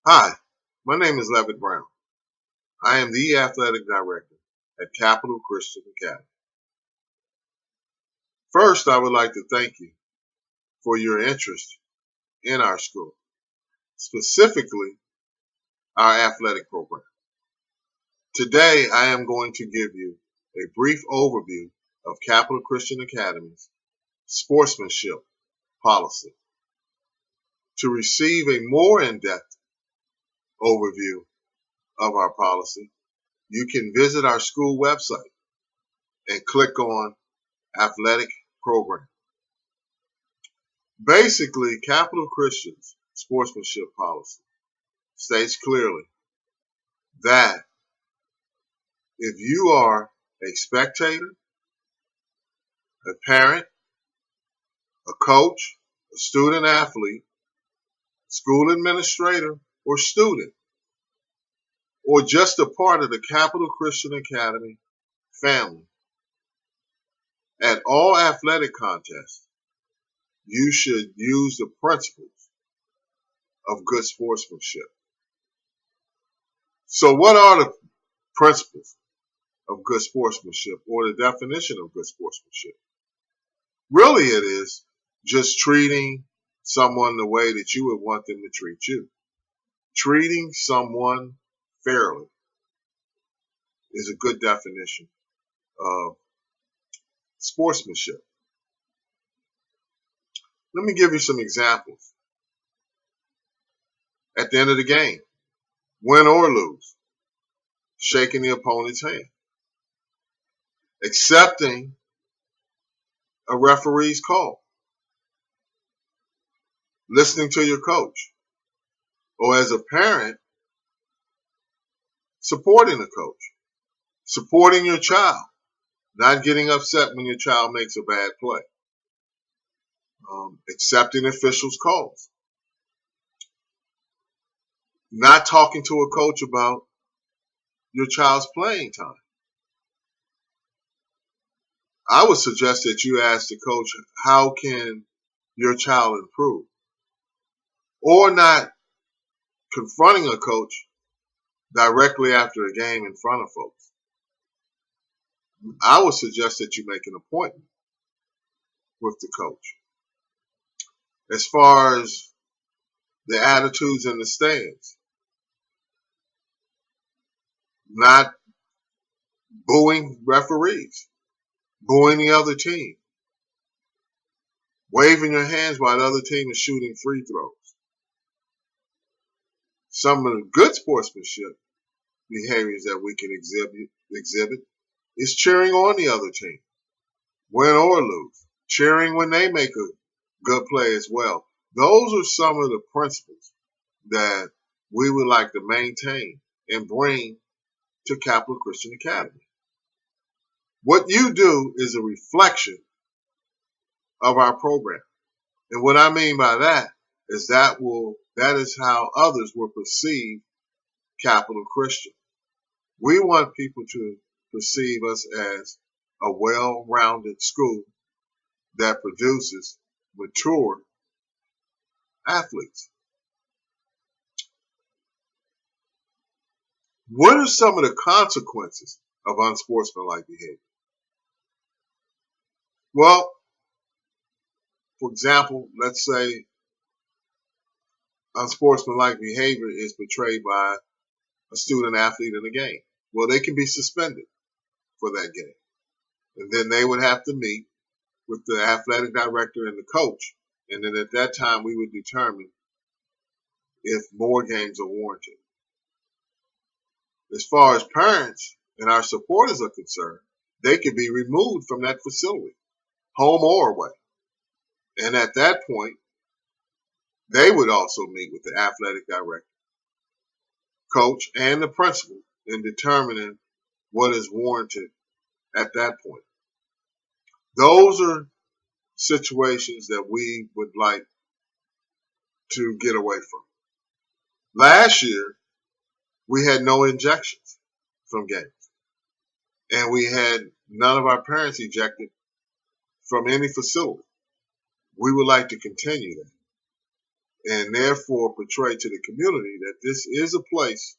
Hi, my name is Levitt Brown. I am the Athletic Director at Capital Christian Academy. First, I would like to thank you for your interest in our school, specifically our athletic program. Today, I am going to give you a brief overview of Capital Christian Academy's Sportsmanship Policy. To receive a more in-depth overview of our policy, you can visit our school website and click on Athletic Program. Basically, Capital Christian's sportsmanship policy states clearly that if you are a spectator, a parent, a coach, a student athlete, school administrator, or student, or just a part of the Capital Christian Academy family, at all athletic contests, you should use the principles of good sportsmanship. So what are the principles of good sportsmanship, or the definition of good sportsmanship? Really, it is just treating someone the way that you would want them to treat you. Treating someone fairly is a good definition of sportsmanship. Let me give you some examples. At the end of the game, win or lose, shaking the opponent's hand, accepting a referee's call, listening to your coach, or as a parent, supporting the coach, supporting your child, not getting upset when your child makes a bad play, accepting officials' calls, not talking to a coach about your child's playing time. I would suggest that you ask the coach, how can your child improve? Or not confronting a coach directly after a game in front of folks. I would suggest that you make an appointment with the coach. As far as the attitudes in the stands, not booing referees, booing the other team, waving your hands while the other team is shooting free throws. Some of the good sportsmanship behaviors that we can exhibit is cheering on the other team, win or lose, cheering when they make a good play as well. Those are some of the principles that we would like to maintain and bring to Capital Christian Academy. What you do is a reflection of our program. And what I mean by that is that is how others will perceive Capital Christian. We want people to perceive us as a well-rounded school that produces mature athletes. What are some of the consequences of unsportsmanlike behavior? Well, for example, let's say unsportsmanlike behavior is portrayed by a student athlete in a game. Well, they can be suspended for that game. And then they would have to meet with the athletic director and the coach. And then at that time, we would determine if more games are warranted. As far as parents and our supporters are concerned, they could be removed from that facility, home or away. And at that point, they would also meet with the athletic director, coach, and the principal in determining what is warranted at that point. Those are situations that we would like to get away from. Last year, we had no injections from games. And we had none of our parents ejected from any facility. We would like to continue that. and therefore portray to the community that this is a place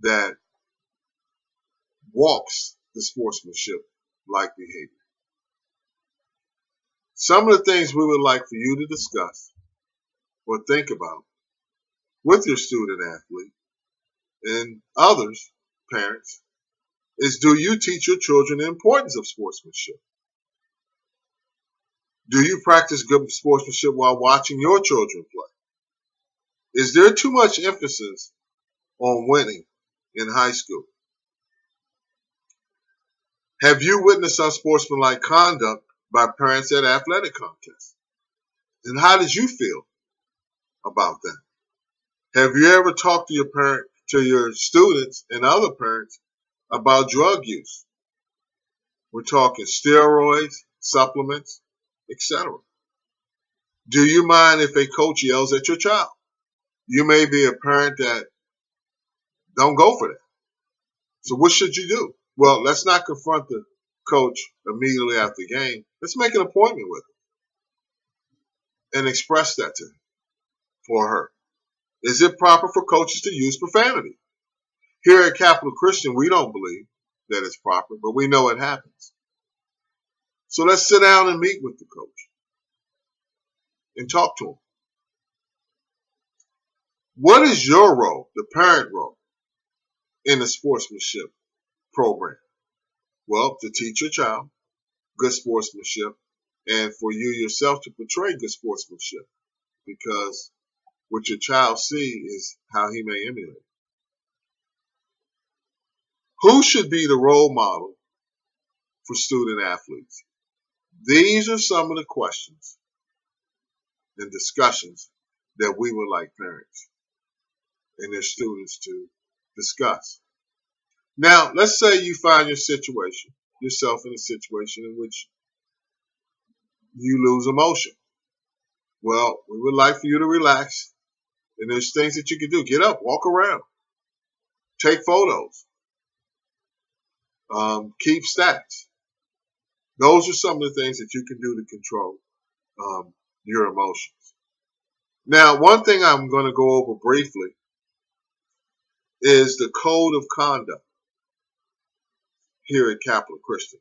that walks the sportsmanship like behavior. Some of the things we would like for you to discuss or think about with your student athlete and others, parents, is, do you teach your children the importance of sportsmanship? Do you practice good sportsmanship while watching your children play? Is there too much emphasis on winning in high school? Have you witnessed unsportsmanlike conduct by parents at athletic contests? And how did you feel about that? Have you ever talked to your students and other parents about drug use? We're talking steroids, supplements, etc. Do you mind if a coach yells at your child? You may be a parent that don't go for that. So what should you do? Well, let's not confront the coach immediately after the game. Let's make an appointment with him and express that to him or her. Is it proper for coaches to use profanity? Here at Capital Christian, we don't believe that it's proper, but we know it happens. So let's sit down and meet with the coach and talk to him. What is your role, the parent role, in the sportsmanship program? Well, to teach your child good sportsmanship and for you yourself to portray good sportsmanship, because what your child sees is how he may emulate. Who should be the role model for student athletes? These are some of the questions and discussions that we would like parents and their students to discuss. Now, let's say you find yourself in a situation in which you lose emotion. Well, we would like for you to relax, and there's things that you can do. Get up, walk around, take photos, keep stats. Those are some of the things that you can do to control your emotions. Now, one thing I'm going to go over briefly is the code of conduct here at Capital Christian.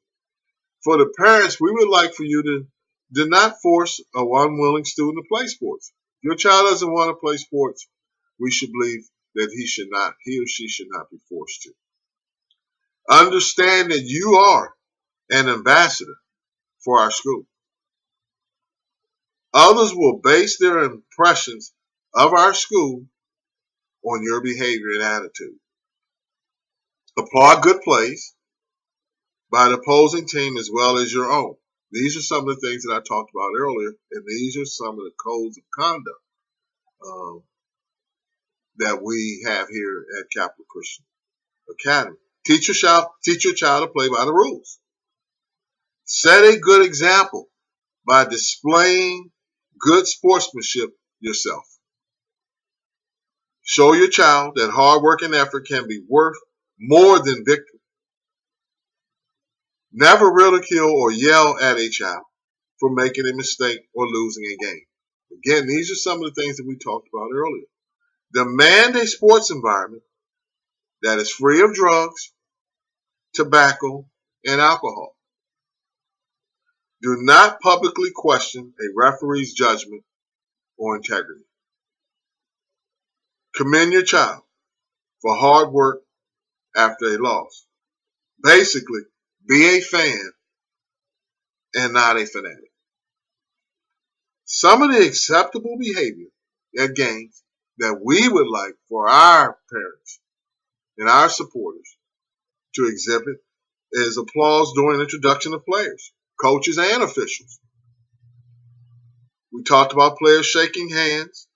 For the parents, we would like for you to do not force an unwilling student to play sports. If your child doesn't want to play sports, we should believe that he or she should not be forced to. Understand that you are an ambassador for our school. Others will base their impressions of our school on your behavior and attitude. Applaud good plays by the opposing team as well as your own. These are some of the things that I talked about earlier, and these are some of the codes of conduct that we have here at Capital Christian Academy. Teach your child to play by the rules. Set a good example by displaying good sportsmanship yourself. Show your child that hard work and effort can be worth more than victory. Never ridicule or yell at a child for making a mistake or losing a game. Again, these are some of the things that we talked about earlier. Demand a sports environment that is free of drugs, tobacco, and alcohol. Do not publicly question a referee's judgment or integrity. Commend your child for hard work after a loss. Basically, be a fan and not a fanatic. Some of the acceptable behavior at games that we would like for our parents and our supporters to exhibit is applause during introduction of players, coaches, and officials. We talked about players shaking hands,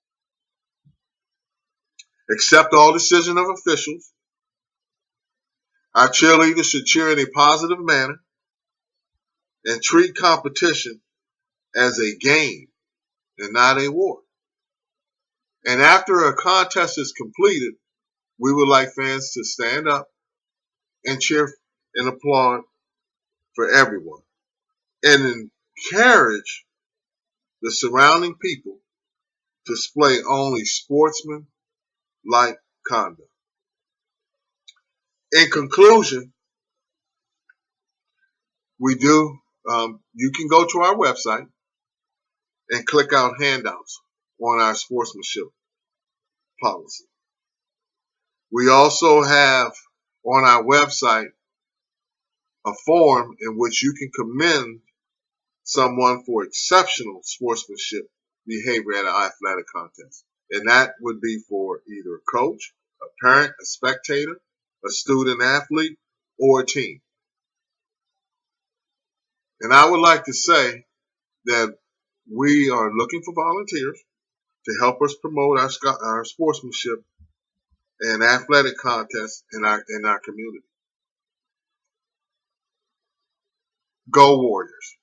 accept all decisions of officials. Our cheerleaders should cheer in a positive manner and treat competition as a game and not a war. And after a contest is completed, we would like fans to stand up and cheer and applaud for everyone and encourage the surrounding people display only sportsman-like conduct. In conclusion, you can go to our website and click out handouts on our sportsmanship policy. We also have on our website a form in which you can commend someone for exceptional sportsmanship behavior at an athletic contest. And that would be for either a coach, a parent, a spectator, a student athlete, or a team. And I would like to say that we are looking for volunteers to help us promote our sportsmanship and athletic contests in our community. Go Warriors.